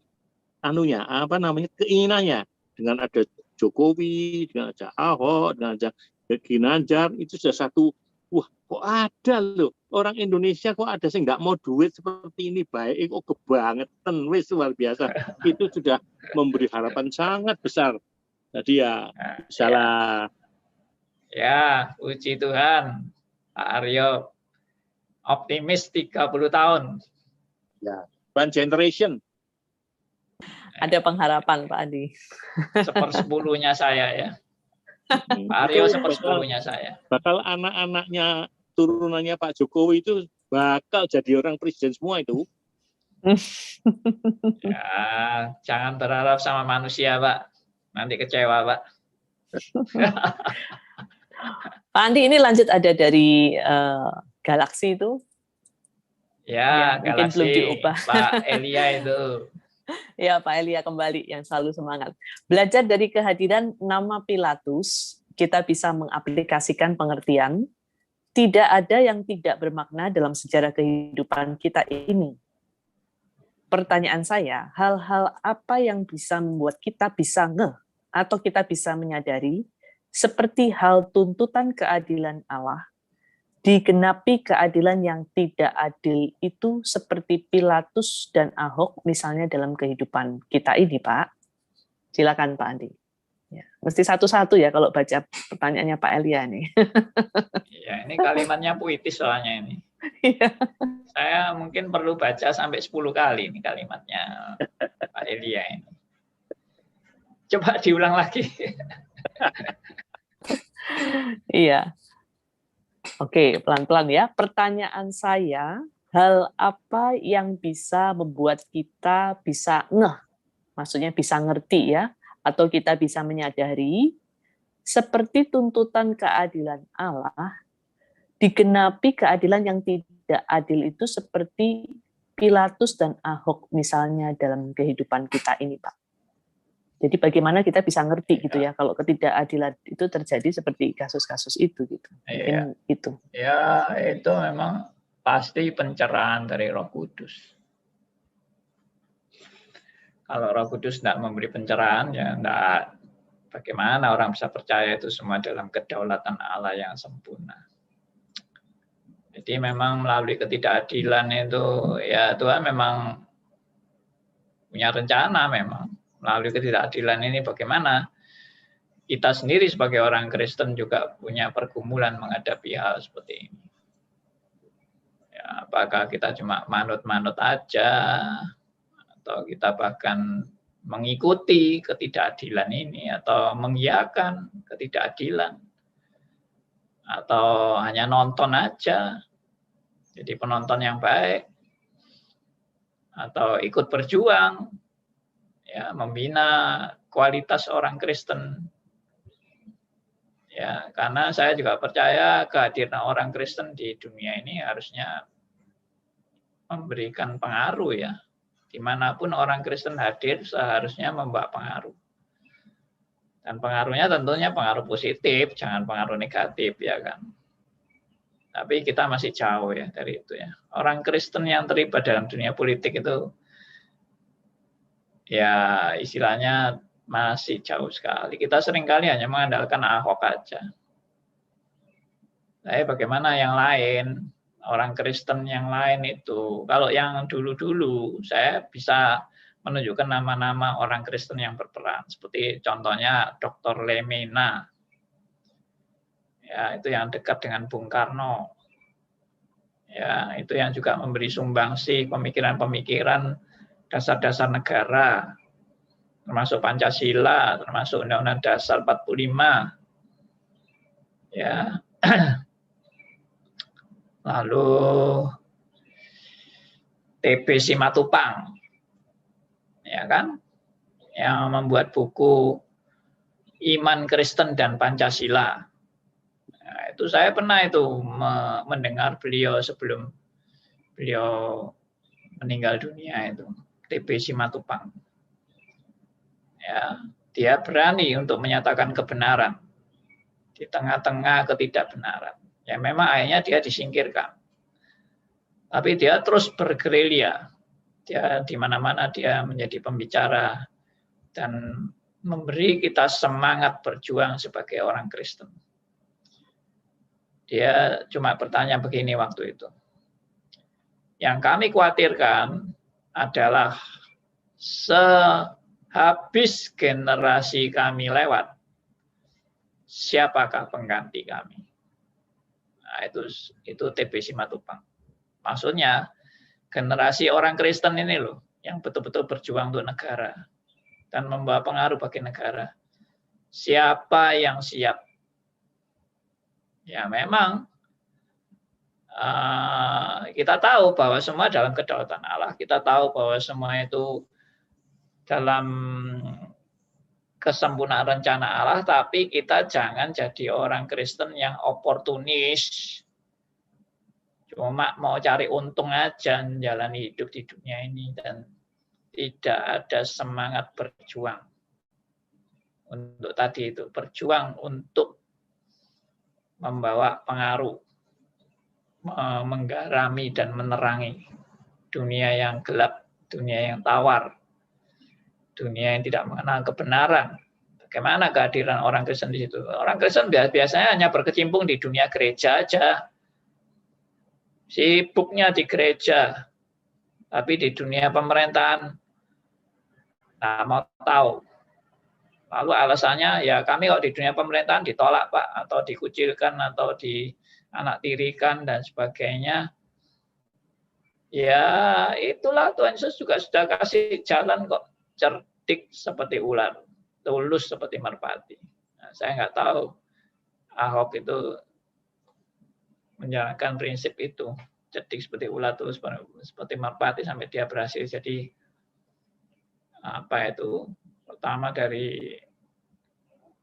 keinginannya. Dengan ada Jokowi, dengan ada Ahok, dengan ada Ginanjar, itu sudah satu, wah kok ada loh. Orang Indonesia kok ada sih nggak mau duit seperti ini, baik kok kebangetan, wis luar biasa. Itu sudah memberi harapan sangat besar. Jadi ya, Nah, bisa lah. ya, puji Tuhan, Pak Aryo optimis 30 tahun. Ya, one generation. Ada pengharapan Pak Andi. Sepersepuluhnya saya ya. Pak Aryo sepersepuluhnya saya. Bakal anak-anaknya, turunannya Pak Jokowi itu bakal jadi orang presiden semua itu. Ya, jangan berharap sama manusia, Pak. Nanti kecewa, Pak. Pak Andi, ini lanjut ada dari Galaksi itu. Ya, mungkin belum Galaksi, diubah. Pak Elia itu. Ya, Pak Elia kembali yang selalu semangat. Belajar dari kehadiran nama Pilatus, kita bisa mengaplikasikan pengertian tidak ada yang tidak bermakna dalam sejarah kehidupan kita ini. Pertanyaan saya, hal-hal apa yang bisa membuat kita bisa ngeh atau kita bisa menyadari seperti hal tuntutan keadilan Allah, digenapi keadilan yang tidak adil itu seperti Pilatus dan Ahok misalnya dalam kehidupan kita ini, Pak. Silakan Pak Andi. Ya, mesti satu-satu ya kalau baca pertanyaannya Pak Elia nih. Ya, ini kalimatnya puitis soalnya ini. Saya mungkin perlu baca sampai 10 kali ini kalimatnya Pak Elia ini. Coba diulang lagi. Iya. Oke, pelan-pelan ya. Pertanyaan saya, hal apa yang bisa membuat kita bisa ngeh, maksudnya bisa ngerti ya, atau kita bisa menyadari seperti tuntutan keadilan Allah, digenapi keadilan yang tidak adil itu seperti Pilatus dan Ahok misalnya dalam kehidupan kita ini, Pak. Jadi bagaimana kita bisa ngerti gitu ya kalau ketidakadilan itu terjadi seperti kasus-kasus itu gitu. Mungkin itu. Ya, itu memang pasti pencerahan dari Roh Kudus. Kalau Roh Kudus tidak memberi pencerahan, ya tidak. Bagaimana orang bisa percaya itu semua dalam kedaulatan Allah yang sempurna. Jadi memang melalui ketidakadilan itu, ya Tuhan memang punya rencana memang. Melalui ketidakadilan ini bagaimana kita sendiri sebagai orang Kristen juga punya pergumulan menghadapi hal seperti ini. Ya, apakah kita cuma manut-manut aja, atau kita bahkan mengikuti ketidakadilan ini, atau mengiyakan ketidakadilan, atau hanya nonton aja, jadi penonton yang baik, atau ikut berjuang, ya membina kualitas orang Kristen. Ya, karena saya juga percaya kehadiran orang Kristen di dunia ini harusnya memberikan pengaruh ya. Dimanapun orang Kristen hadir seharusnya membawa pengaruh. Dan pengaruhnya tentunya pengaruh positif, jangan pengaruh negatif ya kan. Tapi kita masih jauh ya dari itu ya. Orang Kristen yang terlibat dalam dunia politik itu ya istilahnya masih jauh sekali. Kita seringkali hanya mengandalkan Ahok aja. Tapi bagaimana yang lain, orang Kristen yang lain itu, kalau yang dulu-dulu saya bisa menunjukkan nama-nama orang Kristen yang berperan. Seperti contohnya Dr. Lemena. Ya, itu yang dekat dengan Bung Karno. Ya, itu yang juga memberi sumbangsi pemikiran-pemikiran dasar-dasar negara, termasuk Pancasila, termasuk Undang-Undang Dasar 45. Ya. Lalu TB Simatupang. Ya kan? Yang membuat buku iman Kristen dan Pancasila. Nah, itu saya pernah itu mendengar beliau sebelum beliau meninggal dunia itu, TB Simatupang. Ya, dia berani untuk menyatakan kebenaran di tengah-tengah ketidakbenaran. Ya memang akhirnya dia disingkirkan. Tapi dia terus bergerilya. Dia di mana-mana dia menjadi pembicara dan memberi kita semangat berjuang sebagai orang Kristen. Dia cuma bertanya begini waktu itu. Yang kami khawatirkan adalah sehabis generasi kami lewat, siapakah pengganti kami? Nah, itu TB Simatupang. Maksudnya generasi orang Kristen ini loh yang betul-betul berjuang untuk negara dan membawa pengaruh bagi negara. Siapa yang siap? Ya memang kita tahu bahwa semua dalam kedaulatan Allah. Kita tahu bahwa semua itu dalam kesempurnaan rencana Allah, tapi kita jangan jadi orang Kristen yang oportunis. Cuma mau cari untung aja menjalani hidup di dunia ini dan tidak ada semangat berjuang. Untuk tadi itu, berjuang untuk membawa pengaruh, menggarami dan menerangi dunia yang gelap, dunia yang tawar, dunia yang tidak mengenal kebenaran. Bagaimana kehadiran orang Kristen di situ? Orang Kristen biasanya hanya berkecimpung di dunia gereja aja, sibuknya di gereja, tapi di dunia pemerintahan, nah mau tahu. Lalu alasannya, ya kami kok di dunia pemerintahan ditolak Pak, atau dikucilkan, atau dianaktirikan, dan sebagainya. Ya itulah Tuhan Yesus juga sudah kasih jalan kok, cerdik seperti ular, tulus seperti merpati. Nah, saya nggak tahu Ahok itu menjalankan prinsip itu, cerdik seperti ular, tulus seperti merpati, sampai dia berhasil jadi apa itu, pertama dari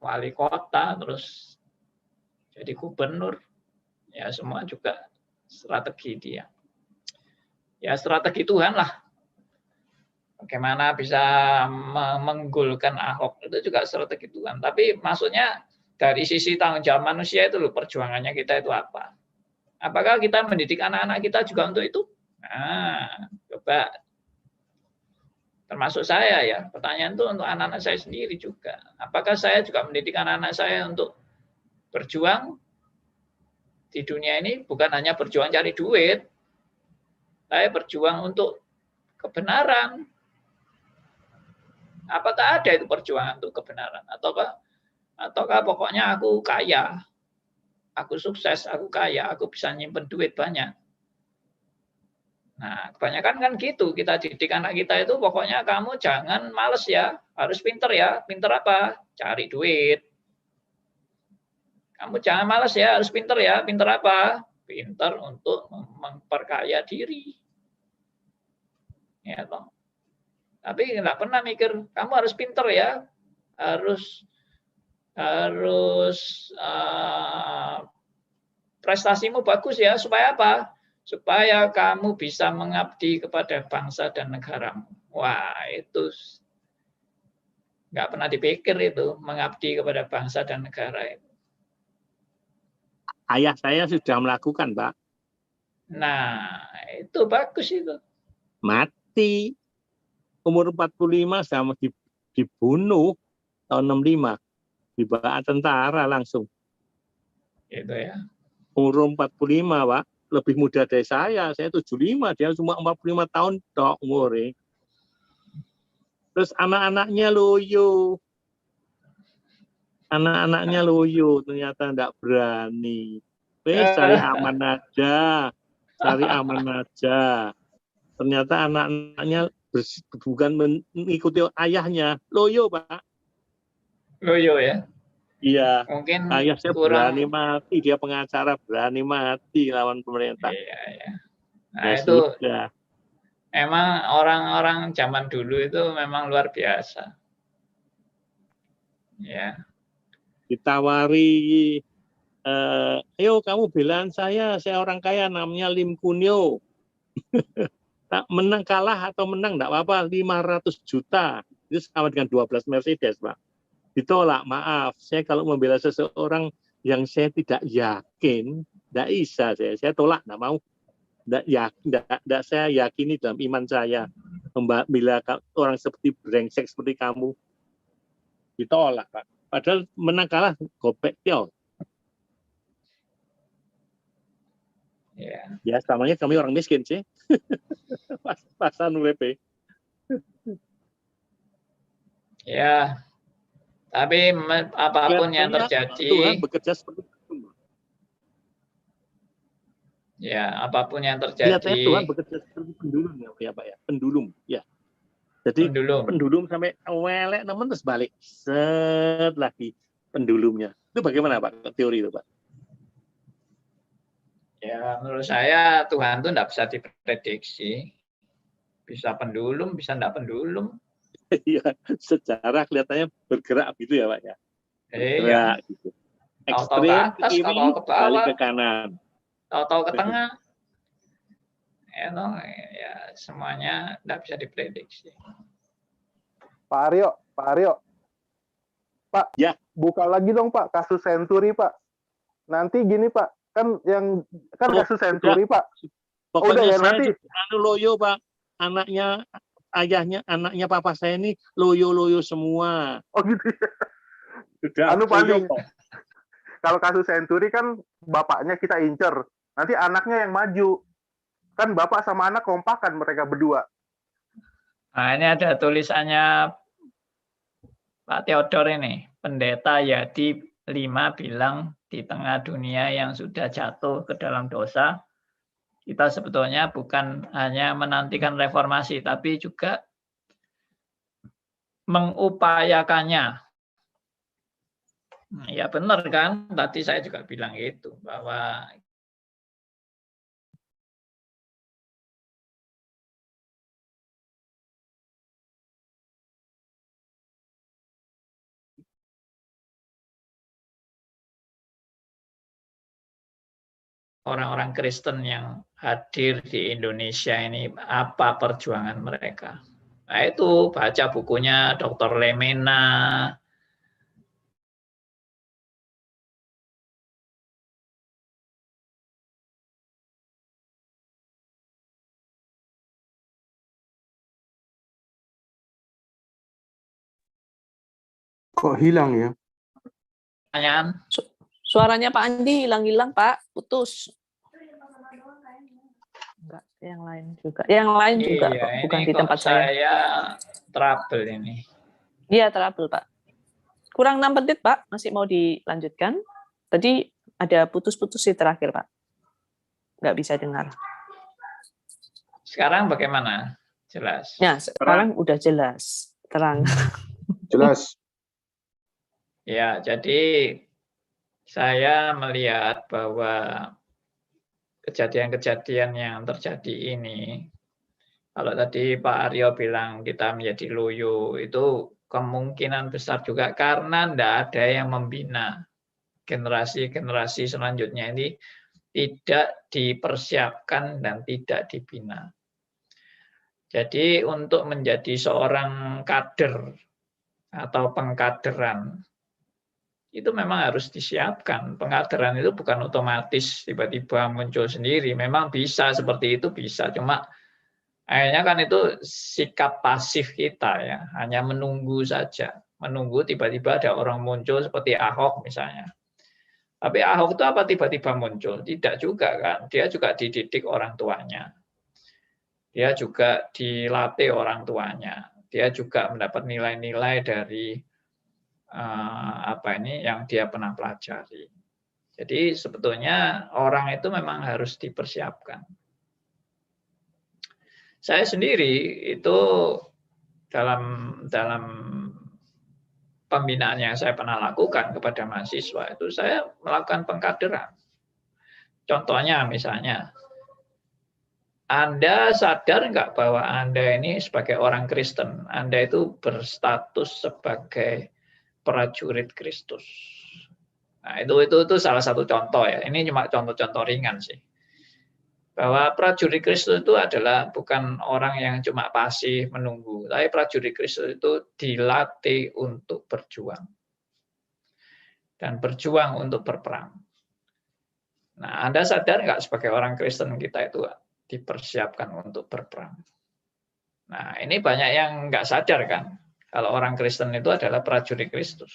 wali kota, terus jadi gubernur, ya semua juga strategi dia. Ya strategi Tuhan lah. Bagaimana bisa menggulkan Ahok, itu juga strategi Tuhan. Tapi maksudnya dari sisi tanggung jawab manusia itu loh, perjuangannya kita itu apa? Apakah kita mendidik anak-anak kita juga untuk itu? Nah, coba. Termasuk saya ya, pertanyaan itu untuk anak-anak saya sendiri juga. Apakah saya juga mendidik anak-anak saya untuk berjuang di dunia ini, bukan hanya berjuang cari duit, saya berjuang untuk kebenaran. Apakah ada itu perjuangan untuk kebenaran? Ataukah pokoknya aku kaya, aku sukses, aku kaya, aku bisa nyimpen duit banyak. Nah, kebanyakan kan gitu, kita didik anak kita itu pokoknya kamu jangan males ya, harus pinter ya. Pinter apa? Cari duit. Kamu jangan males ya, harus pinter ya. Pinter apa? Pinter untuk memperkaya diri. Ya toh. Tapi nggak pernah mikir, kamu harus pinter ya, harus prestasimu bagus ya, supaya apa? Supaya kamu bisa mengabdi kepada bangsa dan negaramu. Wah, itu nggak pernah dipikir itu, mengabdi kepada bangsa dan negara itu. Ayah saya sudah melakukan, Pak. Nah, itu bagus itu. Mati. Umur 45 sama dibunuh tahun 65. Dibawa tentara langsung. Gitu ya. Umur 45, Pak. Lebih muda dari saya 75, dia cuma 45 tahun tok umurnya. Terus anak-anaknya loyo. Anak-anaknya loyo, ternyata enggak berani. Cari aman aja. Cari aman aja. Ternyata anak-anaknya bukan mengikuti ayahnya. Loyo, Pak. Loyo ya. Iya. Mungkin ayah saya kurang berani mati, dia pengacara berani mati lawan pemerintah. Iya, ya. Nah, Ya itu sudah. emang orang-orang zaman dulu itu memang luar biasa. Ya. ditawari, ayo kamu belaan saya orang kaya namanya Lim Kunio. Tak menang kalah atau menang enggak apa-apa, 500 juta. Itu sama dengan 12 Mercedes, Pak. Ditolak, maaf. Saya kalau membela seseorang yang saya tidak yakin, enggak bisa saya tolak, enggak mau. Enggak saya yakini dalam iman saya. Membela orang seperti brengsek seperti kamu. Ditolak, Pak. Padahal menang kalah gopek tiol. Ya, selamanya kami orang miskin sih. Pasan WP. Ya, tapi apapun yang terjadi, Tuhan bekerja seperti itu. Ya, apapun yang terjadi. Tuhan bekerja seperti pendulum ya Pak ya, pendulum ya. Jadi pendulum sampai welek namun terus balik set lagi pendulumnya. Itu bagaimana Pak teori itu Pak? Ya, menurut saya Tuhan itu tidak bisa diprediksi. Bisa pendulum, bisa tidak pendulum. Iya, sejarah kelihatannya bergerak gitu ya Pak ya. Bergerak gitu. Ekstrim ke atas, ke kiri, ke bawah, balik ke kanan. Tahu-tahu ke tengah. Ya, semuanya tidak bisa diprediksi. Pak Aryo. Pak, ya. Buka lagi dong Pak kasus Senturi Pak. Nanti gini Pak, kan kasus Senturi Pak. Pokoknya saya nanti loyo Pak, anaknya papa saya ini loyo semua. Oh gitu ya. Sudah. Paling. Kalau kasus Senturi kan bapaknya kita incer, nanti anaknya yang maju. Kan bapak sama anak kompakan mereka berdua. Nah, ini ada tulisannya Pak Theodor ini, Pendeta Yadi 5 bilang di tengah dunia yang sudah jatuh ke dalam dosa, kita sebetulnya bukan hanya menantikan reformasi, tapi juga mengupayakannya. Ya benar kan, tadi saya juga bilang itu, bahwa orang-orang Kristen yang hadir di Indonesia ini, apa perjuangan mereka. Nah itu, baca bukunya Dr. Lemena, Kok hilang ya? Pertanyaan? Suaranya Pak Andi hilang-hilang Pak, putus. Enggak, yang lain juga. Yang lain juga Iya, kok, bukan di tempat saya trouble ini. Iya, trouble Pak. Kurang 6 menit Pak, masih mau dilanjutkan. Tadi ada putus-putus di terakhir Pak. Nggak bisa dengar. Sekarang bagaimana? Jelas? Ya, sekarang udah jelas. Terang. Jelas. Ya, jadi saya melihat bahwa kejadian-kejadian yang terjadi ini, kalau tadi Pak Aryo bilang kita menjadi loyo, itu kemungkinan besar juga karena tidak ada yang membina. Generasi-generasi selanjutnya ini tidak dipersiapkan dan tidak dibina. Jadi untuk menjadi seorang kader atau pengkaderan, itu memang harus disiapkan. Pengkaderan itu bukan otomatis tiba-tiba muncul sendiri. Memang bisa seperti itu, bisa. Cuma akhirnya kan itu sikap pasif kita ya, hanya menunggu saja. Menunggu tiba-tiba ada orang muncul seperti Ahok misalnya. Tapi Ahok itu apa tiba-tiba muncul? Tidak juga kan. Dia juga dididik orang tuanya. Dia juga dilatih orang tuanya. Dia juga mendapat nilai-nilai dari yang dia pernah pelajari. Jadi sebetulnya orang itu memang harus dipersiapkan. Saya sendiri itu dalam pembinaan yang saya pernah lakukan kepada mahasiswa itu saya melakukan pengkaderan. Contohnya misalnya, Anda sadar nggak bahwa Anda ini sebagai orang Kristen, Anda itu berstatus sebagai prajurit Kristus. Nah, itu salah satu contoh ya. Ini cuma contoh-contoh ringan sih. Bahwa prajurit Kristus itu adalah bukan orang yang cuma pasif menunggu, tapi prajurit Kristus itu dilatih untuk berjuang. Dan berjuang untuk berperang. Nah, Anda sadar nggak sebagai orang Kristen kita itu dipersiapkan untuk berperang? Nah, ini banyak yang nggak sadar kan, kalau orang Kristen itu adalah prajurit Kristus.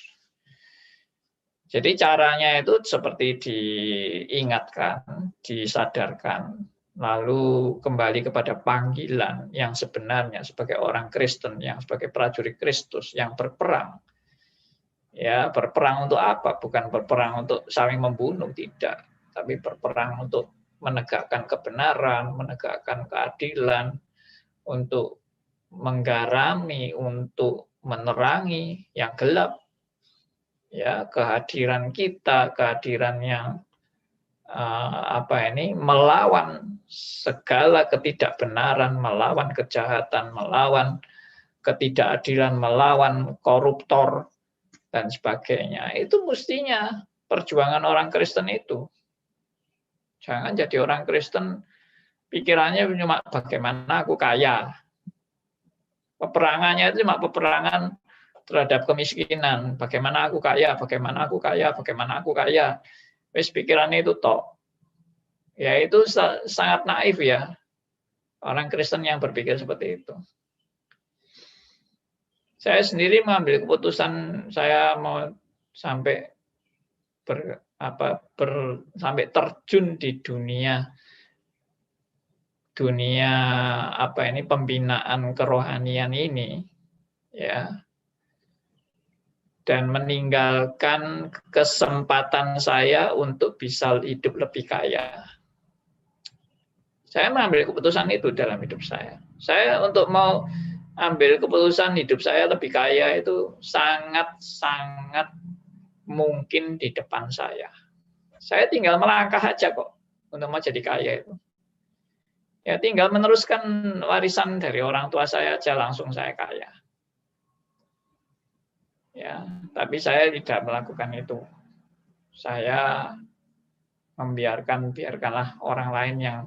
Jadi caranya itu seperti diingatkan, disadarkan, lalu kembali kepada panggilan yang sebenarnya sebagai orang Kristen, yang sebagai prajurit Kristus, yang berperang. Ya, berperang untuk apa? Bukan berperang untuk saling membunuh, tidak. Tapi berperang untuk menegakkan kebenaran, menegakkan keadilan, untuk menggarami, untuk menerangi yang gelap. Ya, kehadiran kita, kehadiran yang melawan segala ketidakbenaran, melawan kejahatan, melawan ketidakadilan, melawan koruptor dan sebagainya. Itu mestinya perjuangan orang Kristen itu. Jangan jadi orang Kristen pikirannya cuma bagaimana aku kaya. Peperangannya itu cuma peperangan terhadap kemiskinan. Bagaimana aku kaya, bagaimana aku kaya, bagaimana aku kaya. Wis pikirannya itu tok. Ya itu sangat naif ya. Orang Kristen yang berpikir seperti itu. Saya sendiri mengambil keputusan saya mau sampai sampai terjun di dunia pembinaan kerohanian ini ya. Dan meninggalkan kesempatan saya untuk bisa hidup lebih kaya. Saya mengambil keputusan itu dalam hidup saya. Saya untuk mau ambil keputusan hidup saya lebih kaya itu sangat-sangat mungkin di depan saya. Saya tinggal melangkah aja kok untuk mau jadi kaya itu. Ya tinggal meneruskan warisan dari orang tua saya aja langsung saya kaya. Ya, tapi saya tidak melakukan itu. Saya biarkanlah orang lain yang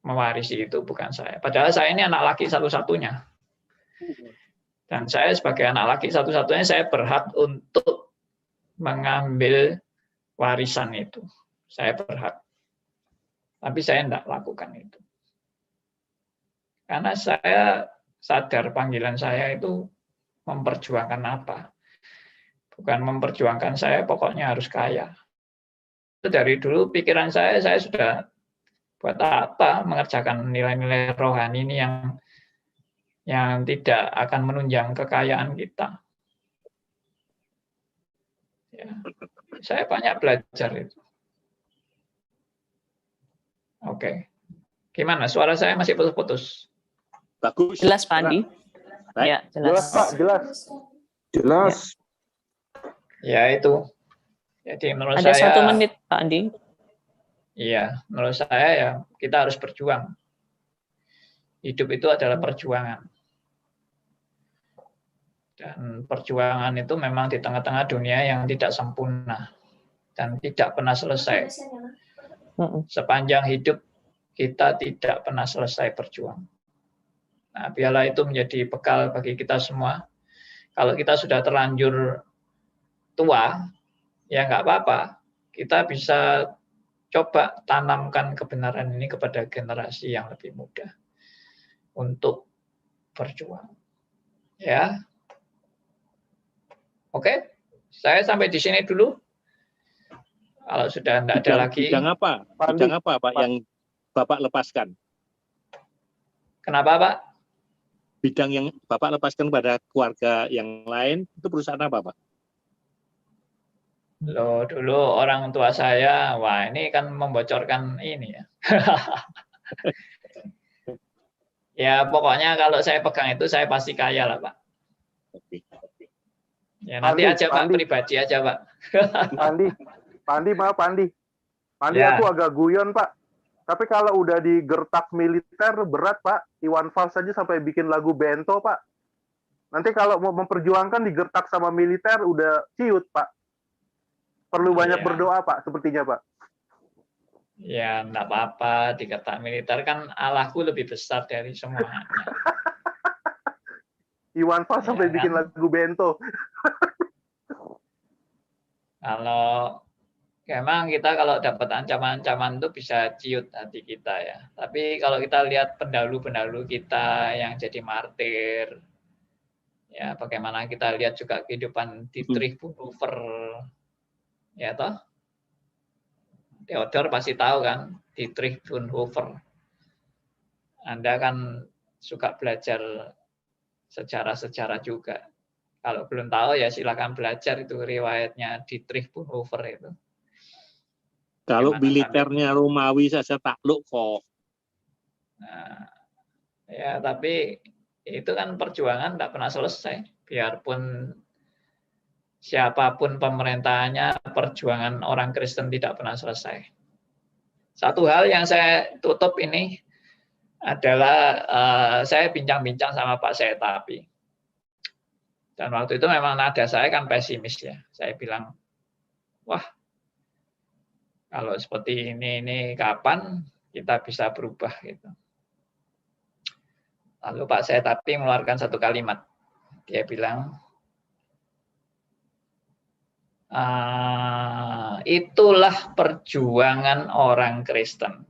mewarisi itu, bukan saya. Padahal saya ini anak laki satu-satunya. Dan saya sebagai anak laki satu-satunya, saya berhak untuk mengambil warisan itu. Saya berhak. Tapi saya tidak lakukan itu. Karena saya sadar panggilan saya itu memperjuangkan apa. Bukan memperjuangkan saya pokoknya harus kaya. Dari dulu pikiran saya sudah buat apa mengerjakan nilai-nilai rohani ini yang tidak akan menunjang kekayaan kita. Ya, saya banyak belajar itu. Oke. Gimana? Suara saya masih putus-putus? Bagus. Jelas, Pak Andi. Ya, Jelas, Pak. Jelas. Ya, itu. Jadi menurut Ada saya... 1 menit, Pak Andi. Iya, menurut saya ya kita harus berjuang. Hidup itu adalah perjuangan. Dan perjuangan itu memang di tengah-tengah dunia yang tidak sempurna dan tidak pernah selesai. Sepanjang hidup kita tidak pernah selesai berjuang. Nah, biarlah itu menjadi bekal bagi kita semua. Kalau kita sudah terlanjur tua, ya nggak apa-apa. Kita bisa coba tanamkan kebenaran ini kepada generasi yang lebih muda untuk berjuang. Ya. Oke, saya sampai di sini dulu. Kalau sudah tidak ada lagi. Bidang apa Pak yang Bapak lepaskan? Kenapa Pak? Bidang yang Bapak lepaskan pada keluarga yang lain itu perusahaan apa Pak? Loh, dulu orang tua saya, wah ini kan membocorkan ini ya. Ya pokoknya kalau saya pegang itu saya pasti kaya lah Pak. Ya nanti aja Pak, pribadi aja Pak. Pandi maaf Pandi. Pandi Ya. aku agak guyon Pak. Tapi kalau udah digertak militer berat Pak. Iwan Fals saja sampai bikin lagu Bento Pak. Nanti kalau mau memperjuangkan digertak sama militer udah ciut Pak. Perlu banyak Iya. berdoa, Pak, sepertinya, Pak. Ya, enggak apa-apa, dikata militer kan Allahku lebih besar dari semuanya. Iwan Fals Ya sampai bikin kan? lagu Bento. Kalau memang kita kalau dapat ancaman-ancaman itu bisa ciut hati kita ya. Tapi kalau kita lihat pendahulu-pendahulu kita yang jadi martir, ya bagaimana kita lihat juga kehidupan Dietrich Bonhoeffer, ya toh? Theodor pasti tahu kan, Dietrich Bonhoeffer. Anda kan suka belajar sejarah-sejarah juga. Kalau belum tahu ya silakan belajar itu riwayatnya Dietrich Bonhoeffer itu. Kalau Gimana militernya Romawi saja takluk kok. Nah, ya tapi itu kan perjuangan tidak pernah selesai. Biarpun siapapun pemerintahnya, perjuangan orang Kristen tidak pernah selesai. Satu hal yang saya tutup ini adalah saya bincang-bincang sama Pak Setapi. Dan waktu itu memang nada saya kan pesimis ya. Saya bilang, wah kalau seperti ini kapan kita bisa berubah gitu. Lalu Pak Setapi mengeluarkan satu kalimat. Dia bilang, itulah perjuangan orang Kristen.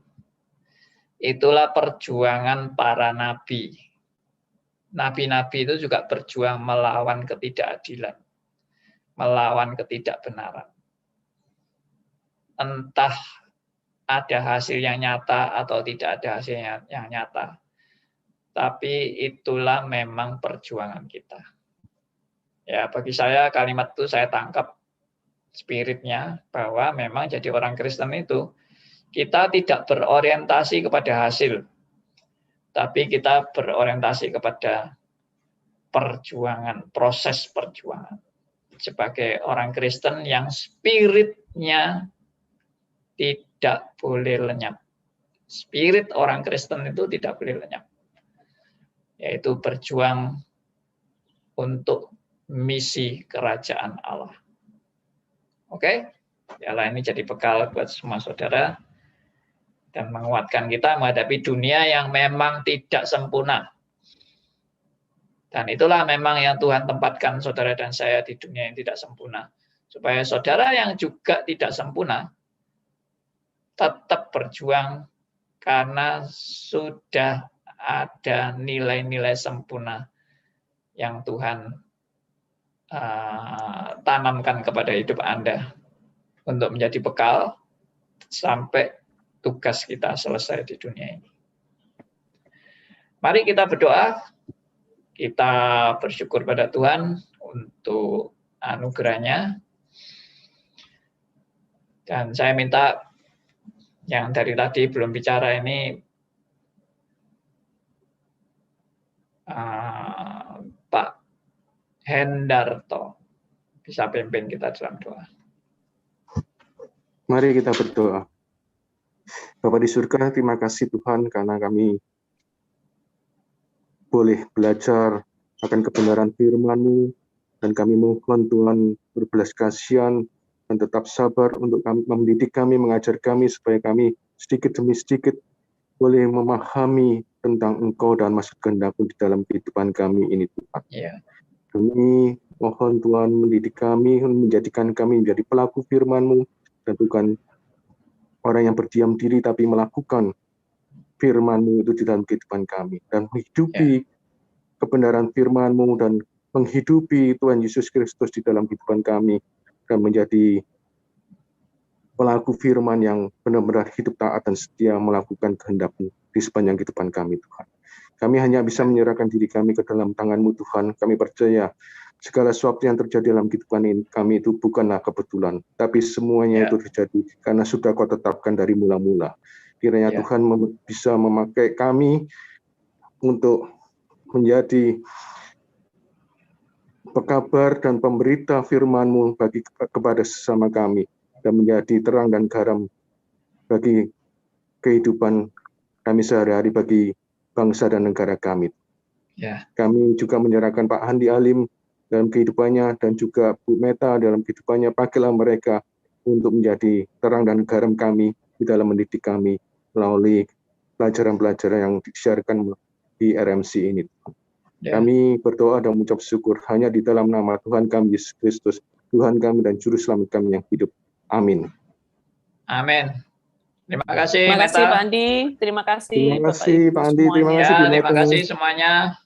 Itulah perjuangan para nabi. Nabi-nabi itu juga berjuang melawan ketidakadilan, melawan ketidakbenaran. Entah ada hasil yang nyata atau tidak ada hasil yang nyata. Tapi itulah memang perjuangan kita. Ya, bagi saya kalimat itu saya tangkap spiritnya bahwa memang jadi orang Kristen itu kita tidak berorientasi kepada hasil, tapi kita berorientasi kepada perjuangan, proses perjuangan. Sebagai orang Kristen yang spiritnya tidak boleh lenyap. Spirit orang Kristen itu tidak boleh lenyap. Yaitu berjuang untuk misi kerajaan Allah. Oke? Biarlah ini jadi bekal buat semua saudara dan menguatkan kita menghadapi dunia yang memang tidak sempurna. Dan itulah memang yang Tuhan tempatkan saudara dan saya di dunia yang tidak sempurna. Supaya saudara yang juga tidak sempurna tetap berjuang karena sudah ada nilai-nilai sempurna yang Tuhan tanamkan kepada hidup Anda untuk menjadi bekal sampai tugas kita selesai di dunia ini. Mari kita berdoa, kita bersyukur pada Tuhan untuk anugerahnya. Dan saya minta yang dari tadi belum bicara ini, Pak Hendarto bisa pimpin kita dalam doa. Mari kita berdoa. Bapa di surga, terima kasih Tuhan karena kami boleh belajar akan kebenaran firman-Mu, dan kami mohon Tuhan berbelas kasihan dan tetap sabar untuk mendidik kami, mengajar kami supaya kami sedikit demi sedikit boleh memahami tentang Engkau dan maksud kehendak-Mu di dalam kehidupan kami ini Tuhan. Yeah. Kami mohon Tuhan mendidik kami, menjadikan kami menjadi pelaku firman-Mu, dan bukan orang yang berdiam diri tapi melakukan firman-Mu itu di dalam kehidupan kami, dan menghidupi kebenaran firman-Mu dan menghidupi Tuhan Yesus Kristus di dalam kehidupan kami, dan menjadi pelaku firman yang benar-benar hidup taat dan setia melakukan kehendak-Mu di sepanjang kehidupan kami Tuhan. Kami hanya bisa menyerahkan diri kami ke dalam tangan-Mu Tuhan. Kami percaya segala sesuatu yang terjadi dalam kehidupan kami itu bukanlah kebetulan, tapi semuanya itu terjadi karena sudah Kau tetapkan dari mula-mula. Kiranya Tuhan bisa memakai kami untuk menjadi pekabar dan pemberita firman-Mu bagi kepada sesama kami, dan menjadi terang dan garam bagi kehidupan kami sehari-hari, bagi bangsa dan negara kami. Kami juga menyerahkan Pak Handi Alim dalam kehidupannya, dan juga Bu Meta dalam kehidupannya. Pakailah mereka untuk menjadi terang dan garam kami di dalam mendidik kami melalui pelajaran-pelajaran yang disiarkan di RMC ini. Ya. Kami berdoa dan mengucap syukur hanya di dalam nama Tuhan kami Yesus Kristus, Tuhan kami dan Juru Selamat kami yang hidup. Amin. Amin. Terima kasih, Terima kasih Meta. Pak Andi, terima kasih Terima Bapak kasih Ibu Pak Andi, terima semuanya. kasih Ya, Bu terima Meta. kasih semuanya.